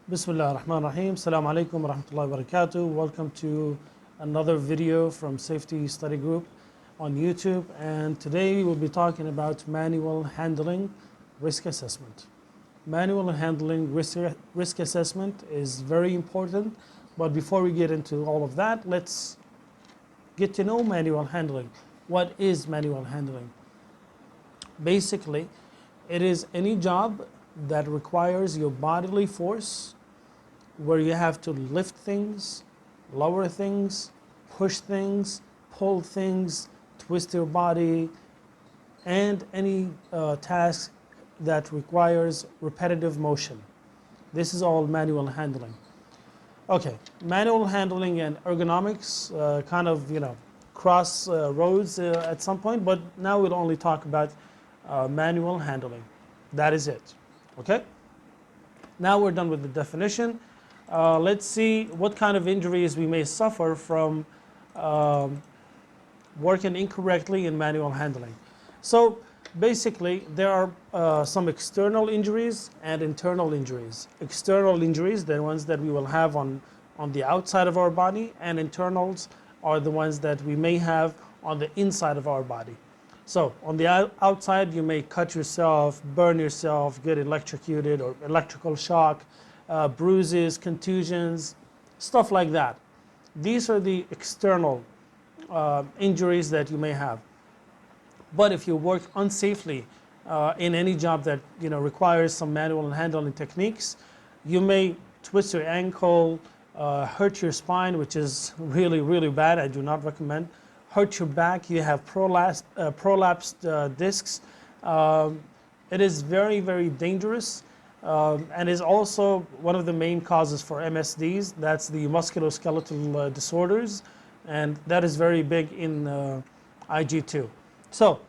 Bismillah ar-Rahman ar-Rahim. Assalamu alaikum wa rahmatullahi wa barakatuh. Welcome to another video from Safety Study Group on YouTube. And today we will be talking about manual handling risk assessment. Manual handling risk assessment is very important. But before we get into all of that, let's get to know manual handling. What is manual handling? Basically, it is any job that requires your bodily force, where you have to lift things, lower things, push things, pull things, twist your body, and any task that requires repetitive motion. This is all manual handling. Okay, manual handling and ergonomics kind of, cross roads at some point, but now we'll only talk about manual handling. That is it. Okay? Now we're done with the definition. Let's see what kind of injuries we may suffer from working incorrectly in manual handling. So basically, there are some external injuries and internal injuries. External injuries, they're ones that we will have on the outside of our body, and internals are the ones that we may have on the inside of our body. So on the outside, you may cut yourself, burn yourself, get electrocuted or electrical shock, bruises, contusions, stuff like that. These are the external injuries that you may have. But if you work unsafely in any job that requires some manual handling techniques, you may twist your ankle, hurt your spine, which is really, really bad. I do not recommend. Hurt your back, you have prolapsed discs. It is very, very dangerous and is also one of the main causes for MSDs. That's the musculoskeletal disorders, and that is very big in IG2. So,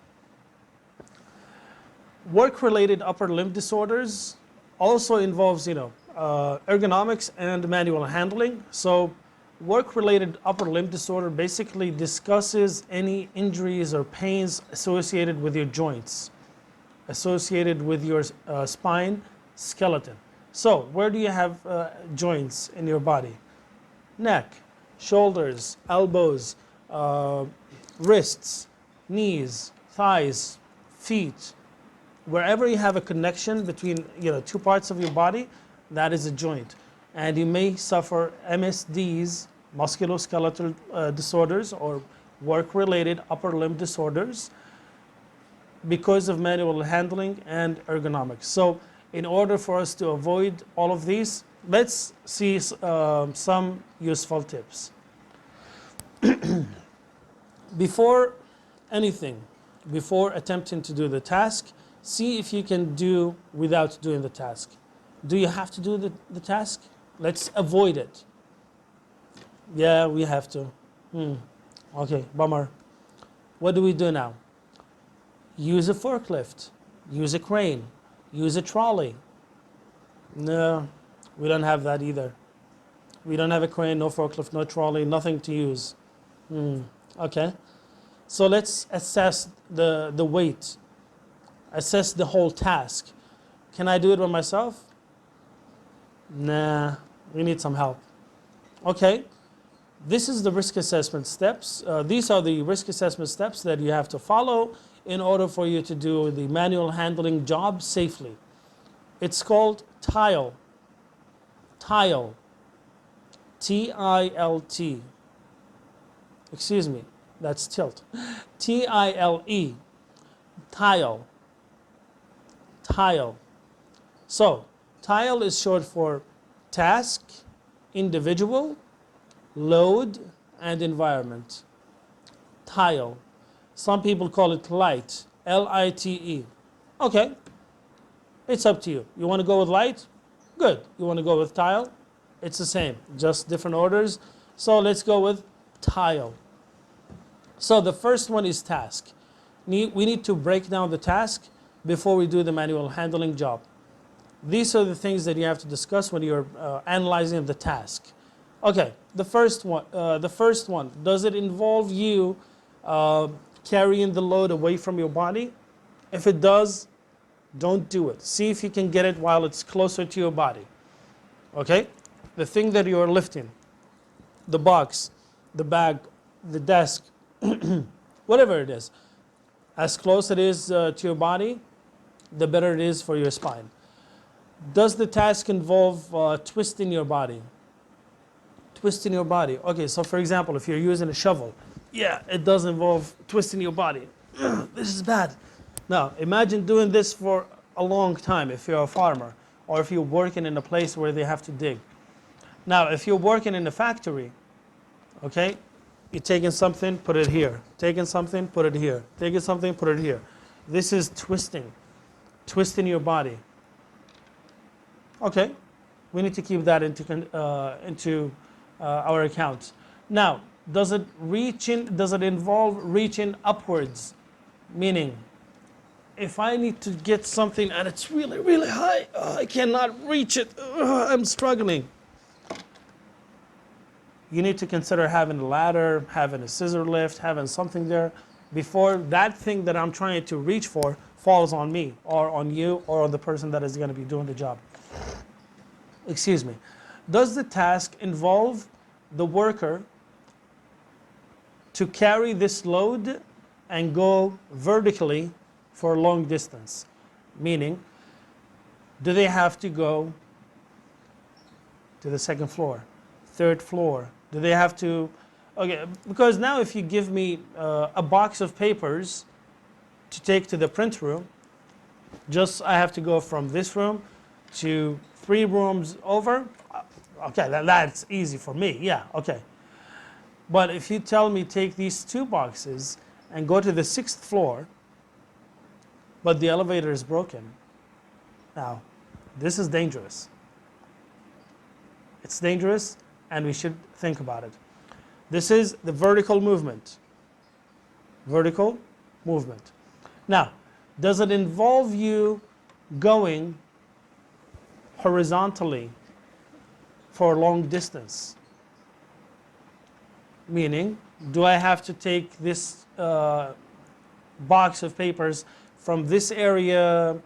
work-related upper limb disorders also involves, ergonomics and manual handling. So, work-related upper limb disorder basically discusses any injuries or pains associated with your joints, associated with your spine, skeleton. So, where do you have joints in your body? Neck, shoulders, elbows, wrists, knees, thighs, feet. Wherever you have a connection between two parts of your body, that is a joint. And you may suffer MSDs, musculoskeletal disorders, or work-related upper limb disorders because of manual handling and ergonomics. So in order for us to avoid all of these, let's see some useful tips. Before anything, before attempting to do the task, see if you can do without doing the task. Do you have to do the task? Let's avoid it. Yeah, we have to. Okay, bummer. What do we do now? Use a forklift. Use a crane. Use a trolley. No, we don't have that either. We don't have a crane, no forklift, no trolley, nothing to use. Okay. So let's assess the weight. Assess the whole task. Can I do it by myself? Nah, we need some help. Okay, this is the risk assessment steps. These are the risk assessment steps that you have to follow in order for you to do the manual handling job safely. It's called T.I.L.E. T.I.L.E. T-I-L-T. Excuse me, that's tilt. T-I.L.E. T.I.L.E. T.I.L.E. So, T.I.L.E. is short for task, individual, load, and environment. T.I.L.E. Some people call it L.I.T.E. L-I.T.E. Okay, it's up to you. You want to go with L.I.T.E.? Good. You want to go with T.I.L.E.? It's the same, just different orders. So let's go with T.I.L.E. So the first one is task. We need to break down the task before we do the manual handling job. These are the things that you have to discuss when you're analyzing the task. Okay, the first one. Does it involve you carrying the load away from your body? If it does, don't do it. See if you can get it while it's closer to your body. Okay? The thing that you are lifting, the box, the bag, the desk, whatever it is, as close it is to your body, the better it is for your spine. Does the task involve twisting your body? Twisting your body. Okay, so for example, if you're using a shovel, yeah, it does involve twisting your body. This is bad. Now, imagine doing this for a long time if you're a farmer or if you're working in a place where they have to dig. Now, if you're working in a factory, okay, you're taking something, put it here. Taking something, put it here. Taking something, put it here. This is twisting. Twisting your body. Okay, we need to keep that into our accounts. Now, does it involve reaching upwards? Meaning, if I need to get something and it's really, really high, I cannot reach it, I'm struggling. You need to consider having a ladder, having a scissor lift, having something there before that thing that I'm trying to reach for falls on me or on you or on the person that is going to be doing the job. Excuse me. Does the task involve the worker to carry this load and go vertically for a long distance? Meaning, do they have to go to the second floor, third floor? Do they have to, okay, because now if you give me a box of papers to take to the print room, I have to go from this room to 3 rooms over. Okay, that's easy for me, yeah, okay. But if you tell me take these 2 boxes and go to the 6th floor, but the elevator is broken, now, this is dangerous. It's dangerous, and we should think about it. This is the vertical movement. Vertical movement. Now, does it involve you going horizontally for a long distance? Meaning, do I have to take this box of papers from this area,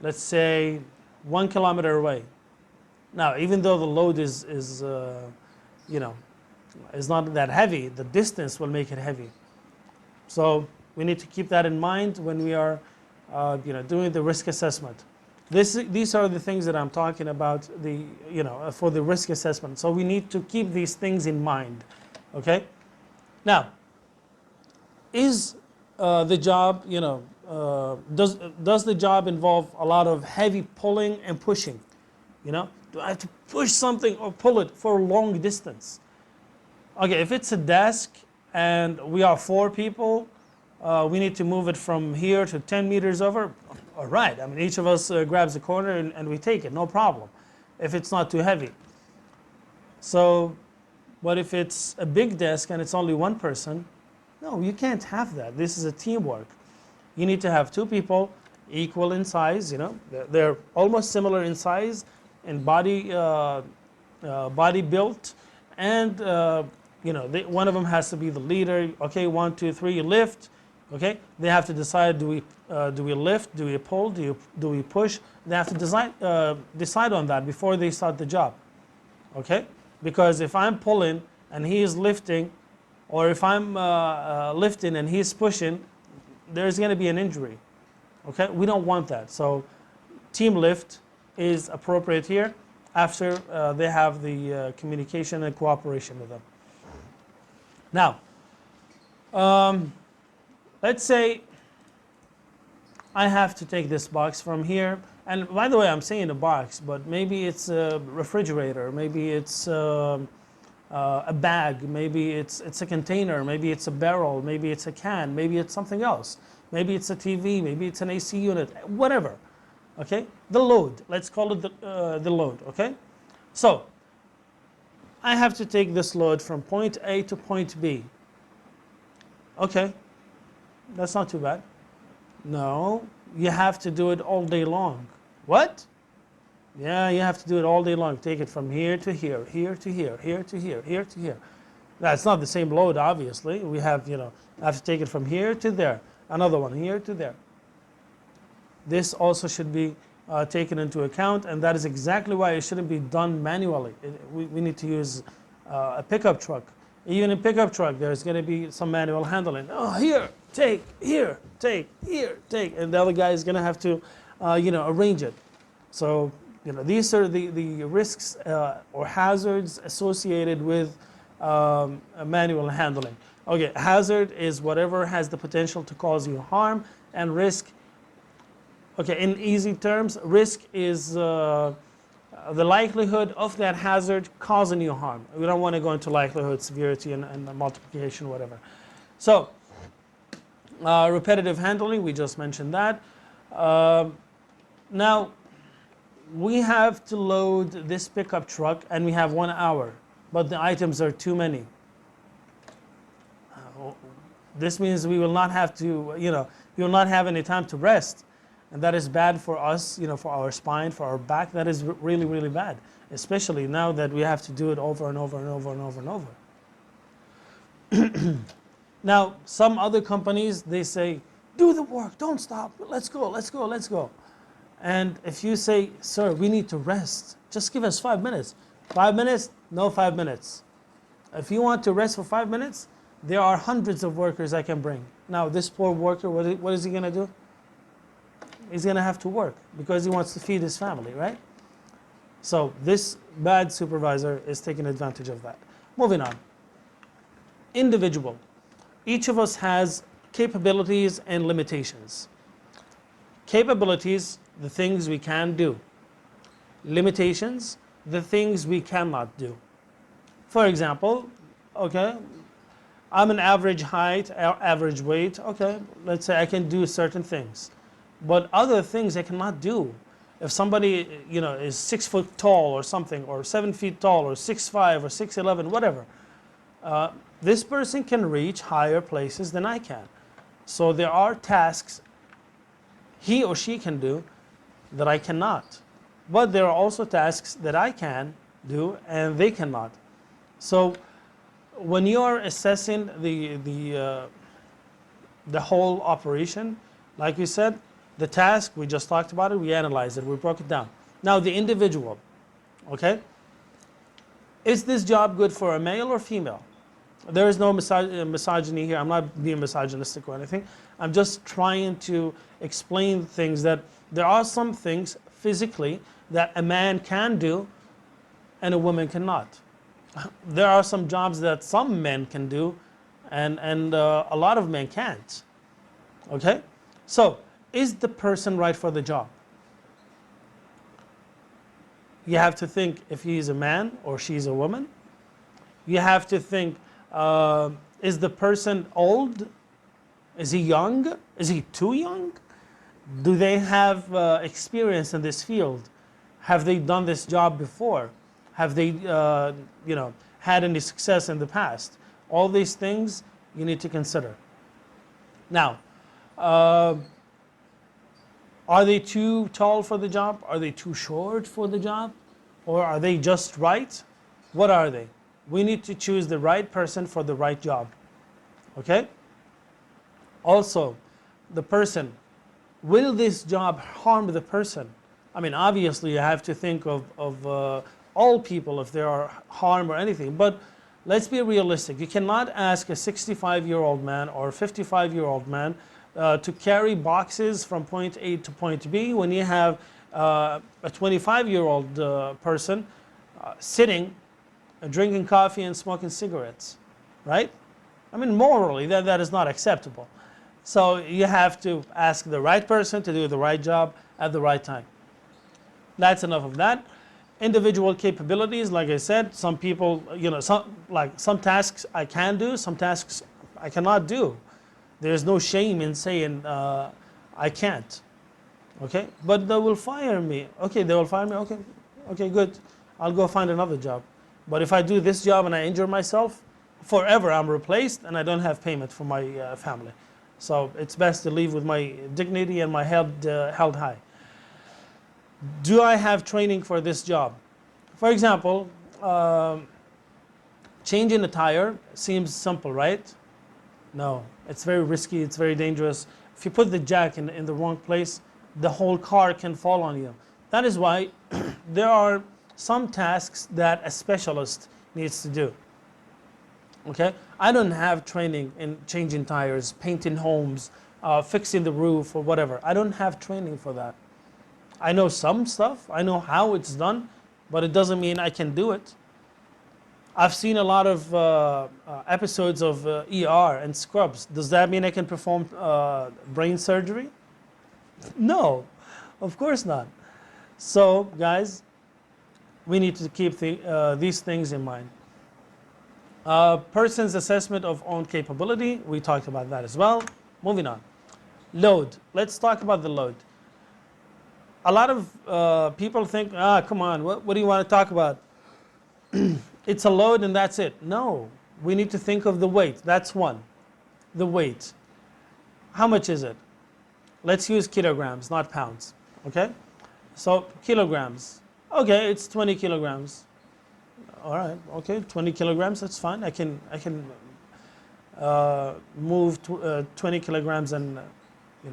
let's say 1 kilometer away? Now, even though the load is not that heavy, the distance will make it heavy. So we need to keep that in mind when we are doing the risk assessment. These are the things that I'm talking about for the risk assessment. So we need to keep these things in mind. Okay. Now, is the job does the job involve a lot of heavy pulling and pushing? Do I have to push something or pull it for a long distance? Okay, if it's a desk and we are 4 people, we need to move it from here to 10 meters over. All right, I mean, each of us grabs a corner and we take it, no problem, if it's not too heavy. So, but if it's a big desk and it's only 1 person, no, you can't have that. This is a teamwork. You need to have 2 people equal in size, they're almost similar in size and body built, and one of them has to be the leader. Okay, 1, 2, 3, you lift. Okay, they have to decide: do we lift? Do we pull? Do we push? They have to decide on that before they start the job. Okay, because if I'm pulling and he is lifting, or if I'm lifting and he's pushing, there's going to be an injury. Okay, we don't want that. So, team lift is appropriate here after they have the communication and cooperation with them. Now, let's say I have to take this box from here, and by the way, I'm saying a box, but maybe it's a refrigerator, maybe it's a bag, maybe it's a container, maybe it's a barrel, maybe it's a can, maybe it's something else, maybe it's a TV, maybe it's an AC unit, whatever. Okay, the load, let's call it the load. Okay, so I have to take this load from point A to point B. Okay, that's not too bad. No, you have to do it all day long. What? Yeah, you have to do it all day long. Take it from here to here, here to here, here to here, here to here. That's not the same load, obviously. We have, I have to take it from here to there. Another one here to there. This also should be taken into account, and that is exactly why it shouldn't be done manually. We need to use a pickup truck. Even in pickup truck, there's going to be some manual handling. Oh, here, take, here, take, here, take, and the other guy is going to have to, arrange it. So, these are the risks or hazards associated with manual handling. Okay, hazard is whatever has the potential to cause you harm, and risk, okay, in easy terms, risk is the likelihood of that hazard causing you harm. We don't want to go into likelihood, severity, and multiplication, whatever. So, repetitive handling, we just mentioned that. Now, we have to load this pickup truck, and we have 1 hour, but the items are too many. This means we will not have to, we will not have any time to rest. And that is bad for us, for our spine, for our back. That is really, really bad, especially now that we have to do it over and over and over and over and over. Now, some other companies, they say, do the work, don't stop, let's go, let's go, let's go. And if you say, sir, we need to rest, just give us 5 minutes. 5 minutes? No 5 minutes. If you want to rest for 5 minutes, there are hundreds of workers I can bring. Now, this poor worker, what is he going to do? He's going to have to work because he wants to feed his family, right? So this bad supervisor is taking advantage of that. Moving on. Individual. Each of us has capabilities and limitations. Capabilities, the things we can do. Limitations, the things we cannot do. For example, okay, I'm an average height, average weight. Okay, let's say I can do certain things. But other things I cannot do. If somebody, is 6 foot tall or something, or 7 feet tall, or 6'5", or 6'11", whatever, this person can reach higher places than I can. So there are tasks he or she can do that I cannot. But there are also tasks that I can do and they cannot. So when you are assessing the whole operation, like we said, the task, we just talked about it, we analyzed it, we broke it down. Now the individual, okay? Is this job good for a male or female? There is no misogyny here. I'm not being misogynistic or anything. I'm just trying to explain things that there are some things physically that a man can do and a woman cannot. There are some jobs that some men can do and a lot of men can't, okay? So, is the person right for the job? You have to think if he's a man or she's a woman. You have to think, is the person old? Is he young? Is he too young? Do they have experience in this field? Have they done this job before? Have they, had any success in the past? All these things you need to consider. Now, are they too tall for the job? Are they too short for the job? Or are they just right? What are they? We need to choose the right person for the right job. Okay? Also, the person. Will this job harm the person? I mean, obviously you have to think of all people if there are harm or anything. But let's be realistic. You cannot ask a 65-year-old man or a 55-year-old man to carry boxes from point A to point B when you have a 25-year-old person sitting, drinking coffee and smoking cigarettes, right? I mean, morally, that is not acceptable. So you have to ask the right person to do the right job at the right time. That's enough of that. Individual capabilities, like I said, some people, some tasks I can do, some tasks I cannot do. There's no shame in saying I can't, okay? But they will fire me. Okay, they will fire me, okay, good. I'll go find another job. But if I do this job and I injure myself, forever I'm replaced and I don't have payment for my family. So it's best to leave with my dignity and my head held high. Do I have training for this job? For example, changing a tire seems simple, right? No, it's very risky, it's very dangerous. If you put the jack in the wrong place, the whole car can fall on you. That is why there are some tasks that a specialist needs to do. Okay, I don't have training in changing tires, painting homes, fixing the roof or whatever. I don't have training for that. I know some stuff, I know how it's done, but it doesn't mean I can do it. I've seen a lot of episodes of ER and Scrubs. Does that mean I can perform brain surgery? No, of course not. So guys, we need to keep these things in mind. Person's assessment of own capability, we talked about that as well. Moving on. Load. Let's talk about the load. A lot of people think, come on, what do you want to talk about? It's a load and that's it. No, we need to think of the weight. That's one. The weight. How much is it? Let's use kilograms, not pounds. Okay? So kilograms. Okay, it's 20 kilograms. All right, okay, 20 kilograms, that's fine. I can move 20 kilograms and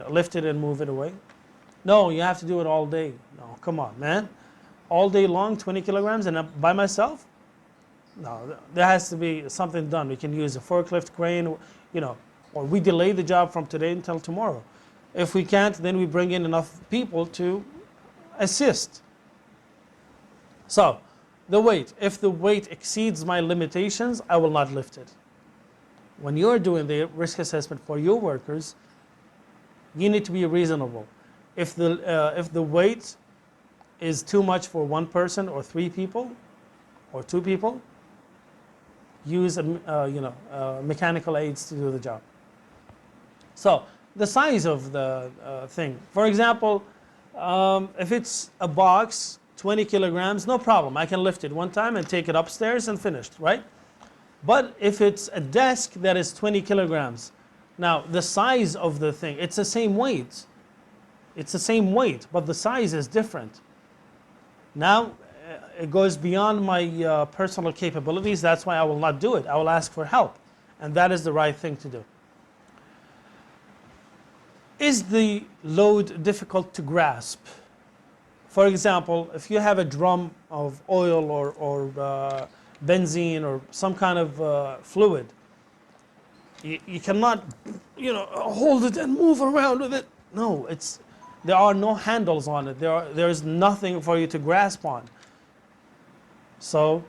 lift it and move it away. No, you have to do it all day. No, come on, man. All day long, 20 kilograms and by myself? No, there has to be something done. We can use a forklift crane, or we delay the job from today until tomorrow. If we can't, then we bring in enough people to assist. So, the weight. If the weight exceeds my limitations, I will not lift it. When you're doing the risk assessment for your workers, you need to be reasonable. If the weight is too much for one person or three people or two people, use mechanical aids to do the job. So the size of the thing. For example, if it's a box, 20 kilograms, no problem. I can lift it one time and take it upstairs and finished, right? But if it's a desk that is 20 kilograms, now the size of the thing, it's the same weight. It's the same weight, but the size is different. Now, it goes beyond my personal capabilities. That's why I will not do it. I will ask for help. And that is the right thing to do. Is the load difficult to grasp? For example, if you have a drum of oil or benzene or some kind of fluid, you cannot, hold it and move around with it. No, there are no handles on it. There is nothing for you to grasp on. So,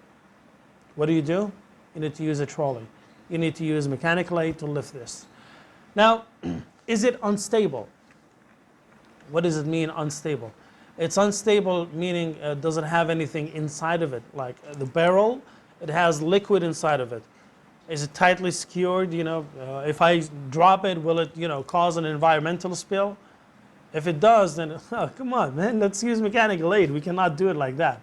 what do? You need to use a trolley. You need to use mechanical aid to lift this. Now, is it unstable? What does it mean, unstable? It's unstable meaning doesn't have anything inside of it. Like the barrel, it has liquid inside of it. Is it tightly secured? If I drop it, will it cause an environmental spill? If it does, then come on, man, let's use mechanical aid. We cannot do it like that.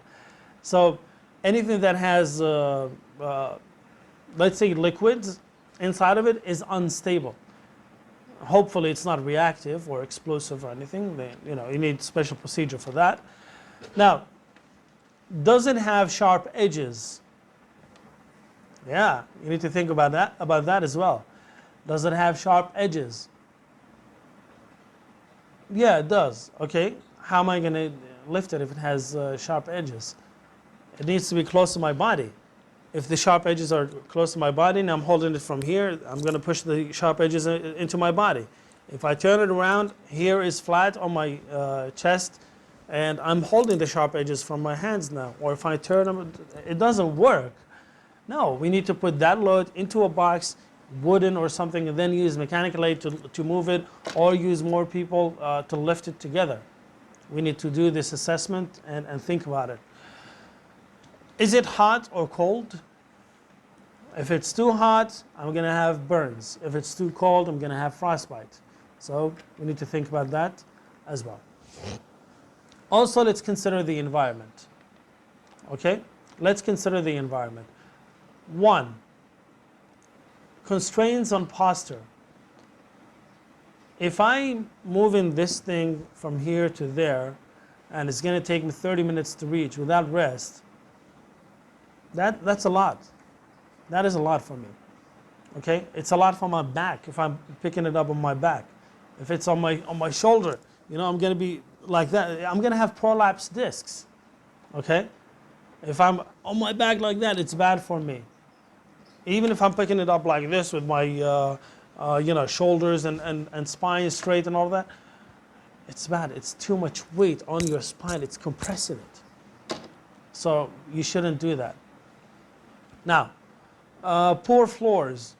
So anything that has, let's say, liquids inside of it is unstable. Hopefully it's not reactive or explosive or anything. You need special procedure for that. Now, does it have sharp edges? Yeah, you need to think about that as well. Does it have sharp edges? Yeah, it does. Okay, how am I going to lift it if it has sharp edges? It needs to be close to my body. If the sharp edges are close to my body and I'm holding it from here, I'm going to push the sharp edges into my body. If I turn it around, here is flat on my chest and I'm holding the sharp edges from my hands now. Or if I turn them, it doesn't work. No, we need to put that load into a box, wooden or something, and then use mechanical aid to move it, or use more people to lift it together. We need to do this assessment and think about it. Is it hot or cold? If it's too hot, I'm going to have burns. If it's too cold, I'm going to have frostbite. So we need to think about that as well. Also, let's consider the environment. Okay? Let's consider the environment. 1. Constraints on posture. If I'm moving this thing from here to there, and it's going to take me 30 minutes to reach without rest, that's a lot. That is a lot for me. Okay? It's a lot for my back if I'm picking it up on my back. If it's on my shoulder, You know, I'm going to be like that. I'm going to have prolapsed discs. Okay? If I'm on my back like that, it's bad for me. Even if I'm picking it up like this with my shoulders and spine straight and all that, it's bad. It's too much weight on your spine. It's compressing it. So you shouldn't do that. Now, poor floors.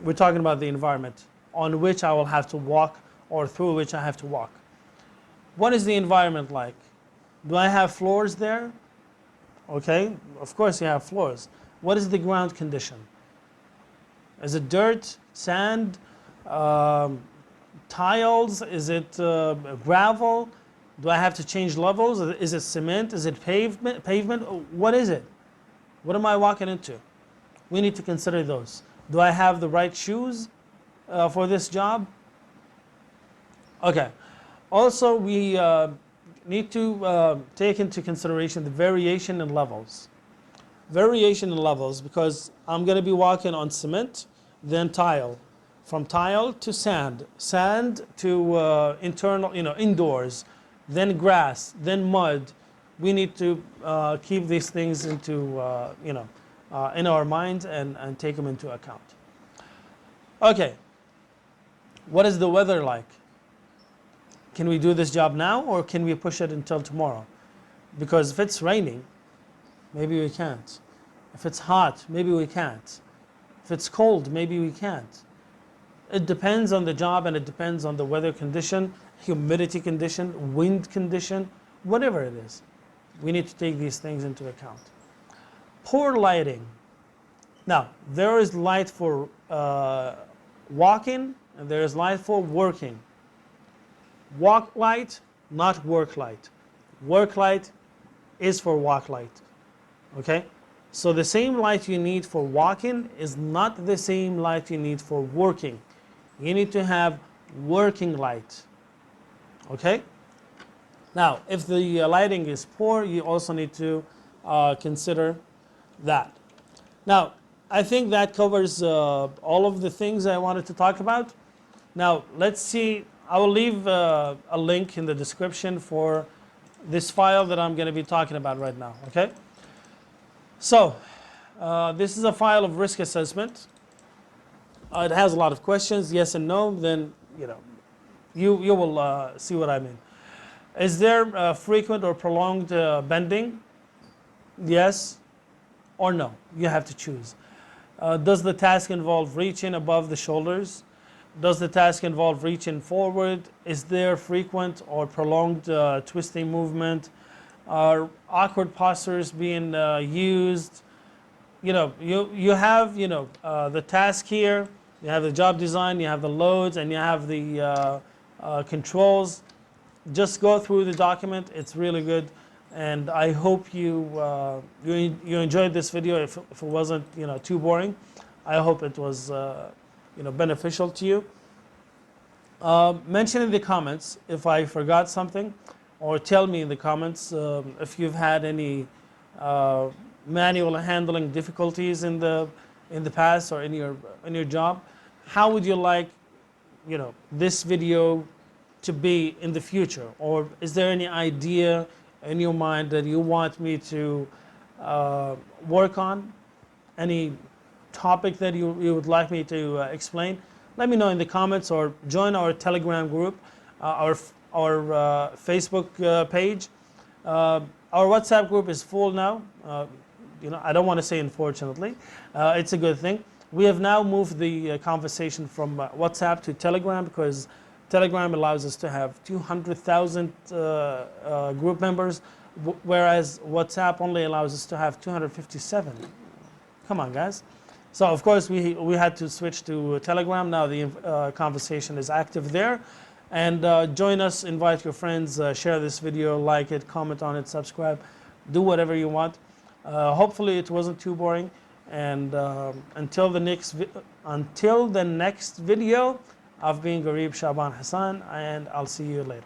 We're talking about the environment on which I will have to walk or through which I have to walk. What is the environment like? Do I have floors there? Okay, of course you have floors. What is the ground condition? Is it dirt, sand, tiles? Is it gravel? Do I have to change levels? Is it cement? Is it pavement? What is it? What am I walking into? We need to consider those. Do I have the right shoes for this job? Okay. Also, we need to take into consideration the variation in levels. Variation in levels, because I'm going to be walking on cement, then tile. From tile to sand. Sand to indoors. Then grass. Then mud. We need to keep these things into, in our minds and take them into account. Okay. What is the weather like? Can we do this job now, or can we push it until tomorrow? Because if it's raining, maybe we can't. If it's hot, maybe we can't. If it's cold, maybe we can't. It depends on the job, and it depends on the weather condition, humidity condition, wind condition, whatever it is. We need to take these things into account. Poor lighting. Now, there is light for walking, and there is light for working. Walk light, not work light. Work light is for walk light. Okay? So the same light you need for walking is not the same light you need for working. You need to have working light. Okay? Now, if the lighting is poor, you also need to consider that. Now, I think that covers all of the things I wanted to talk about. Now, let's see. I will leave a link in the description for this file that I'm going to be talking about right now. Okay? So, this is a file of risk assessment. It has a lot of questions, yes and no. Then, you will see what I mean. Is there frequent or prolonged bending? Yes or no. You have to choose. Does the task involve reaching above the shoulders? Does the task involve reaching forward? Is there frequent or prolonged twisting movement? Are awkward postures being used? You have the task here. You have the job design. You have the loads, and you have the controls. Just go through the document. It's really good, and I hope you enjoyed this video. If it wasn't too boring, I hope it was beneficial to you. Mention in the comments if I forgot something, or tell me in the comments if you've had any manual handling difficulties in the past or in your job. How would you like this video to be in the future, or is there any idea in your mind that you want me to work on? Any topic that you would like me to explain? Let me know in the comments, or join our Telegram group, our Facebook page. Our WhatsApp group is full now. I don't want to say unfortunately. It's a good thing. We have now moved the conversation from WhatsApp to Telegram, because Telegram allows us to have 200,000 group members, whereas WhatsApp only allows us to have 257. Come on, guys. So, of course, we had to switch to Telegram. Now the conversation is active there. And join us, invite your friends, share this video, like it, comment on it, subscribe. Do whatever you want. Hopefully it wasn't too boring. And until the next video, I've been GHAREEB Shaban Hassan, and I'll see you later.